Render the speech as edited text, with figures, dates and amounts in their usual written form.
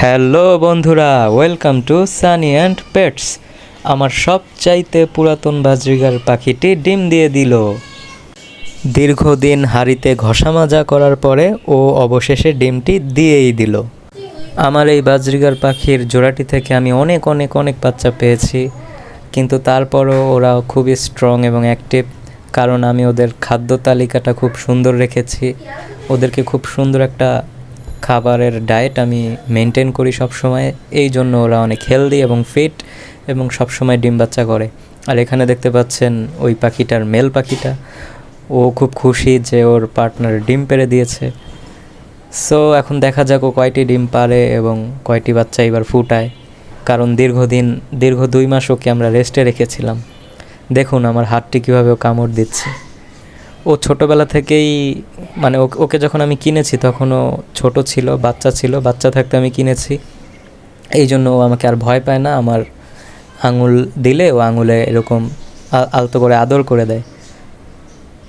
Hello বন্ধুরা, welcome to Sunny and pets. আমার সবচাইতে পুরাতন বাজরিগার পাখিটি ডিম দিয়ে দিল। দীর্ঘদিন হাঁড়িতে ঘষা মাজা করার পরে ও অবশেষে ডিমটি দিয়েই দিল। আমার এই বাজরিগার পাখির জোড়াটি থেকে আমি অনেক অনেক অনেক বাচ্চা পেয়েছি, কিন্তু তারপরও ওরা খুবই স্ট্রং এবং অ্যাক্টিভ, কারণ আমি ওদের খাদ্য তালিকাটা খুব সুন্দর রেখেছি। ওদেরকে খুব সুন্দর একটা খাবারের ডায়েট আমি মেনটেন করি সবসময়, এই জন্য ওরা অনেক হেলদি এবং ফিট এবং সবসময় ডিম বাচ্চা করে। আর এখানে দেখতে পাচ্ছেন ওই পাখিটার মেল পাখিটা, ও খুব খুশি যে ওর পার্টনার ডিম পেড়ে দিয়েছে। সো এখন দেখা যাক ও কয়টি ডিম পারে এবং কয়টি বাচ্চা এবার ফুটায়, কারণ দীর্ঘ 2 মাস ওকে আমরা রেস্টে রেখেছিলাম। দেখুন আমার হাতটি কীভাবে ও কামড় দিচ্ছে। ও ছোটোবেলা থেকেই মানে ওকে যখন আমি কিনেছি তখন ও ছোটো ছিল, বাচ্চা ছিল, বাচ্চা থাকতে আমি কিনেছি, এই জন্য ও আমাকে আর ভয় পায় না। আমার আঙুল দিলে ও আঙুলে এরকম আলতো করে আদর করে দেয়।